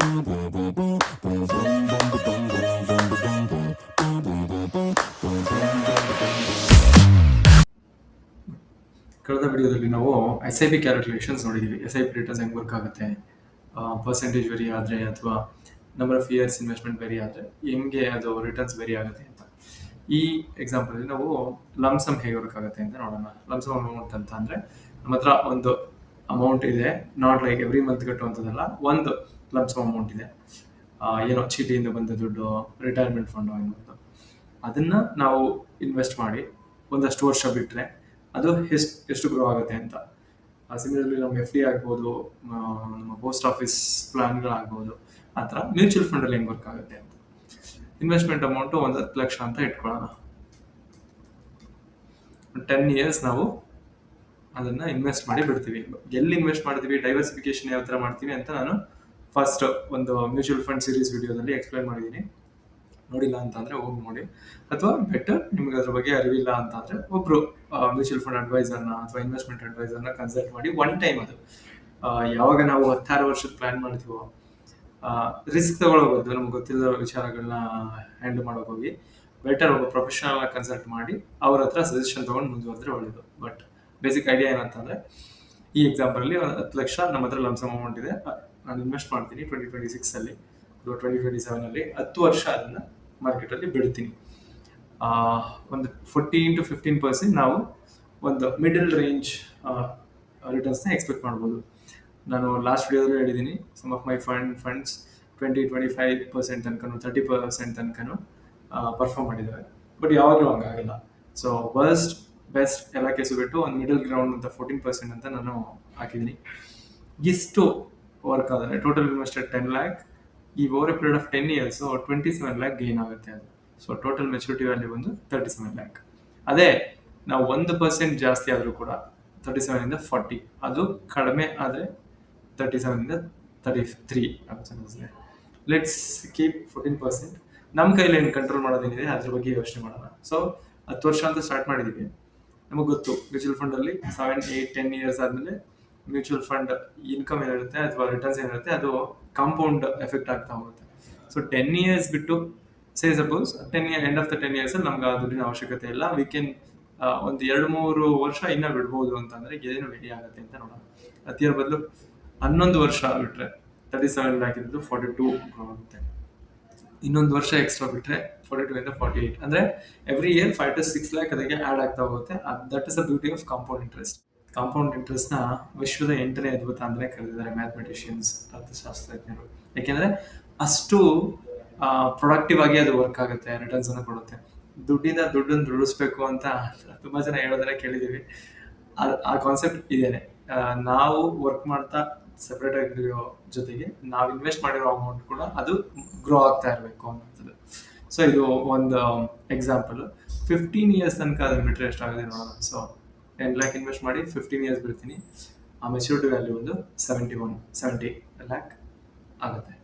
ಕಳೆದ ವಿಡಿಯೋದಲ್ಲಿ ನಾವು SIP ಕ್ಯಾಲ್ಕುಲೇಷನ್ಸ್ ನೋಡಿದ್ದೀವಿ. SIP ರಿಟರ್ನ್ಸ್ ಹೆಂಗೆ ವರ್ಕ್ ಆಗುತ್ತೆ, ಪರ್ಸೆಂಟೇಜ್ ವೆರಿ ಆದರೆ ಅಥವಾ number of years investment very ಆದರೆ ಹೆಂಗೆ ಅದು ರಿಟರ್ನ್ಸ್ ವೆರಿ ಆಗುತ್ತೆ ಅಂತ. ಈ ಎಕ್ಸಾಂಪಲಲ್ಲಿ ನಾವು ಲಮ್ಸಮ್ ಹೇಗೆ ವರ್ಕ್ ಆಗುತ್ತೆ ಅಂತ ನೋಡೋಣ. ಲಮ್ಸಮ್ ಅಮೌಂಟ್ ಅಂತ ಅಂದರೆ ನಮ್ಮ ಹತ್ರ ಒಂದು ಅಮೌಂಟ್ ಇದೆ, ನಾಟ್ ಲೈಕ್ ಎವ್ರಿ ಮಂತ್ ಕಟ್ಟುವಂಥದ್ದಲ್ಲ, ಒಂದು ಲಮ್ಸಮ್ ಅಮೌಂಟ್ ಇದೆ. ಏನೋ ಚೀಟಿಯಿಂದ ಬಂದ ದುಡ್ಡು, ರಿಟೈರ್ಮೆಂಟ್ ಫಂಡು ಅನ್ನೋದು, ಅದನ್ನು ನಾವು ಇನ್ವೆಸ್ಟ್ ಮಾಡಿ ಒಂದಷ್ಟು ವರ್ಷ ಬಿಟ್ಟರೆ ಅದು ಎಷ್ಟು ಗ್ರೋ ಆಗುತ್ತೆ ಅಂತ. ಸಿಮಿಲರ್ಲಿ ನಮ್ಮ FD ಆಗ್ಬೋದು, ನಮ್ಮ ಪೋಸ್ಟ್ ಆಫೀಸ್ ಪ್ಲಾನ್ಗಳಾಗ್ಬೋದು, ಆ ಥರ ಮ್ಯೂಚುವಲ್ ಫಂಡಲ್ಲಿ ಹೆಂಗೆ ವರ್ಕ್ ಆಗುತ್ತೆ ಅಂತ. ಇನ್ವೆಸ್ಟ್ಮೆಂಟ್ ಅಮೌಂಟು 10 ಲಕ್ಷ ಅಂತ ಇಟ್ಕೊಳ್ಳೋಣ. 10 ಇಯರ್ಸ್ ನಾವು ಅದನ್ನು ಇನ್ವೆಸ್ಟ್ ಮಾಡಿ ಬಿಡ್ತೀವಿ. ಎಲ್ಲಿ ಇನ್ವೆಸ್ಟ್ ಮಾಡ್ತೀವಿ, ಡೈವರ್ಸಿಫಿಕೇಶನ್ ಯಾವ ಥರ ಮಾಡ್ತೀವಿ ಅಂತ ನಾನು ಫಸ್ಟ್ ಒಂದು ಮ್ಯೂಚುವಲ್ ಫಂಡ್ ಸೀರೀಸ್ ವಿಡಿಯೋದಲ್ಲಿ ಎಕ್ಸ್ಪ್ಲೈನ್ ಮಾಡಿದ್ದೀನಿ. ನೋಡಿಲ್ಲ ಅಂತಂದರೆ ಹೋಗಿ ನೋಡಿ. ಅಥವಾ ಬೆಟರ್ ನಿಮ್ಗೆ ಅದ್ರ ಬಗ್ಗೆ ಅರಿವಿಲ್ಲ ಅಂತಂದರೆ ಒಬ್ಬರು ಮ್ಯೂಚುವಲ್ ಫಂಡ್ ಅಡ್ವೈಸರ್ನ ಅಥವಾ ಇನ್ವೆಸ್ಟ್ಮೆಂಟ್ ಅಡ್ವೈಸರ್ನ ಕನ್ಸಲ್ಟ್ ಮಾಡಿ ಒನ್ ಟೈಮ್ ಅದು ಯಾವಾಗ ನಾವು 16 ವರ್ಷದ ಪ್ಲ್ಯಾನ್ ಮಾಡ್ತೀವೋ, ರಿಸ್ಕ್ ತಗೊಳ್ಳೋದು ನಮ್ಗೆ ಗೊತ್ತಿಲ್ಲದ ವಿಚಾರಗಳನ್ನ ಹ್ಯಾಂಡಲ್ ಮಾಡೋಕೆ ಹೋಗಿ ಬೆಟರ್ ಒಬ್ಬ ಪ್ರೊಫೆಷನಲ್ನ ಕನ್ಸಲ್ಟ್ ಮಾಡಿ ಅವ್ರ ಹತ್ರ ಸಜೆಷನ್ ತೊಗೊಂಡು ಮುಂದುವರೆದ್ರೆ ಒಳ್ಳೇದು. ಬಟ್ ಬೇಸಿಕ್ ಐಡಿಯಾ ಏನಂತಂದರೆ, ಈ ಎಕ್ಸಾಂಪಲಲ್ಲಿ 10 ಲಕ್ಷ ನಮ್ಮ ಹತ್ರ ಲಮ್ಸಮ್ ಅಮೌಂಟ್ ಇದೆ, ನಾನು ಇನ್ವೆಸ್ಟ್ ಮಾಡ್ತೀನಿ 2026ಅಲ್ಲಿ ಅಥವಾ 2027ಅಲ್ಲಿ 10 ವರ್ಷ ಅದನ್ನು ಮಾರ್ಕೆಟಲ್ಲಿ ಬಿಡ್ತೀನಿ. ಒಂದು 14-15% ನಾವು ಒಂದು ಮಿಡಲ್ ರೇಂಜ್ ರಿಟರ್ನ್ಸ್ನ ಎಕ್ಸ್ಪೆಕ್ಟ್ ಮಾಡ್ಬೋದು. ನಾನು ಲಾಸ್ಟ್ ವಿಡಿಯೋದಲ್ಲೂ ಹೇಳಿದ್ದೀನಿ, ಸಮ್ ಆಫ್ ಮೈ ಫಂಡ್ಸ್ 20-25% ತನಕನೂ 30% ತನಕನೂ ಪರ್ಫಾರ್ಮ್ ಮಾಡಿದ್ದಾವೆ. ಬಟ್ ಯಾವಾಗಲೂ ಹಂಗಾಗಿಲ್ಲ. ಸೊ ವರ್ಸ್ಟ್ ಬೆಸ್ಟ್ ಎಲ್ಲ ಕೇಸು ಬಿಟ್ಟು ಒಂದು ಮಿಡಲ್ ಗ್ರೌಂಡ್ ಅಂತ 14% ಅಂತ ನಾನು ಹಾಕಿದ್ದೀನಿ. ಇಷ್ಟು ವರ್ಕ್ ಆದರೆ ಟೋಟಲ್ ಇನ್ವೆಸ್ಟೆಡ್ 10 lakh, ಈ over A period of 10 years 27 lakh gain ಆಗುತ್ತೆ ಅದು. ಸೊ ಟೋಟಲ್ ಮೆಚುರಿಟಿ ವ್ಯಾಲ್ಯೂ ಬಂದು 37 lakh. ಅದೇ ನಾವು 1% ಜಾಸ್ತಿ ಆದರೂ ಕೂಡ 37ಇಂದ 40, ಅದು ಕಡಿಮೆ ಆದರೆ 37ಇಂದ 33 ಆಗುತ್ತೆ. Let's keep 14%. ನಮ್ಮ ಕೈಲಿ ಏನು ಕಂಟ್ರೋಲ್ ಮಾಡೋದೇನಿದೆ ಅದ್ರ ಬಗ್ಗೆ ಯೋಚನೆ ಮಾಡೋಣ. ಸೊ 10 ವರ್ಷ ಅಂತ ಸ್ಟಾರ್ಟ್ ಮಾಡಿದ್ದೀವಿ. ನಮಗೆ ಗೊತ್ತು ಮ್ಯೂಚುವಲ್ ಫಂಡಲ್ಲಿ 7-8-10 years ಆದಮೇಲೆ ಮ್ಯೂಚುವಲ್ ಫಂಡ್ ಇನ್ಕಮ್ ಏನಿರುತ್ತೆ ಅಥವಾ ರಿಟರ್ನ್ಸ್ ಏನಿರುತ್ತೆ ಅದು ಕಾಂಪೌಂಡ್ ಎಫೆಕ್ಟ್ ಆಗ್ತಾ ಹೋಗುತ್ತೆ. ಸೊ 10 years ಬಿಟ್ಟು suppose 10 year end of the 10 years ನಮ್ಗೆ ಆ ದುಡ್ಡಿನ ಅವಶ್ಯಕತೆ ಇಲ್ಲ, ವಿ ಕ್ಯಾನ್ ಒಂದು 2-3 ವರ್ಷ ಇನ್ನೂ ಬಿಡ್ಬೋದು ಅಂತಂದರೆ ಏನು ರೆಡಿ ಆಗುತ್ತೆ ಅಂತ ನೋಡೋಣ. ಅದರ ಬದಲು 11 ವರ್ಷ ಬಿಟ್ಟರೆ 37 lakh ಇದ್ದು 42 ಆಗುತ್ತೆ. ಇನ್ನೊಂದು ವರ್ಷ ಎಕ್ಸ್ಟ್ರಾ ಬಿಟ್ಟರೆ 42ಇಂದ 48, ಅಂದರೆ ಎವ್ರಿ ಇಯರ್ 5-6 lakh ಅದಕ್ಕೆ ಆ್ಯಡ್ ಆಗ್ತಾ ಹೋಗುತ್ತೆ. That is the beauty of compound interest. Compound ಇಂಟ್ರೆಸ್ಟ್ನ ವಿಶ್ವದ 8ನೇ ಅದ್ಭುತ ಅಂದರೆ ಕರೆದಿದ್ದಾರೆ ಮ್ಯಾಥಮೆಟಿಷಿಯನ್ಸ್, ಅರ್ಥಶಾಸ್ತ್ರಜ್ಞರು. ಯಾಕೆಂದರೆ ಅಷ್ಟು ಪ್ರೊಡಕ್ಟಿವ್ ಆಗಿ ಅದು ವರ್ಕ್ ಆಗುತ್ತೆ, ರಿಟರ್ನ್ಸನ್ನು ಕೊಡುತ್ತೆ. ದುಡ್ಡನ್ನು ದುಡಿಸ್ಬೇಕು ಅಂತ ತುಂಬ ಜನ ಹೇಳೋದನ್ನ ಕೇಳಿದ್ದೀವಿ. ಆ ಕಾನ್ಸೆಪ್ಟ್ ಇದೇನೆ. ನಾವು ವರ್ಕ್ ಮಾಡ್ತಾ ಸೆಪ್ರೇಟ್ ಆಗಿರೋ ಜೊತೆಗೆ ನಾವು ಇನ್ವೆಸ್ಟ್ ಮಾಡಿರೋ ಅಮೌಂಟ್ ಕೂಡ ಅದು ಗ್ರೋ ಆಗ್ತಾ ಇರಬೇಕು ಅನ್ನೋಂಥದ್ದು. ಸೊ ಇದು ಒಂದು ಎಕ್ಸಾಂಪಲ್. 15 years ತನಕ ಅದನ್ನ ಬಿಟ್ಟರೆ ಎಷ್ಟಾಗುತ್ತೆ ನೋಡೋಣ. ಸೊ 10 lakh ಇನ್ವೆಸ್ಟ್ ಮಾಡಿ 15 years ಬಿಡ್ತೀನಿ. ಆ ಮೆಚುರಿಟಿ ವ್ಯಾಲ್ಯೂ ಒಂದು 70 lakh ಆಗುತ್ತೆ.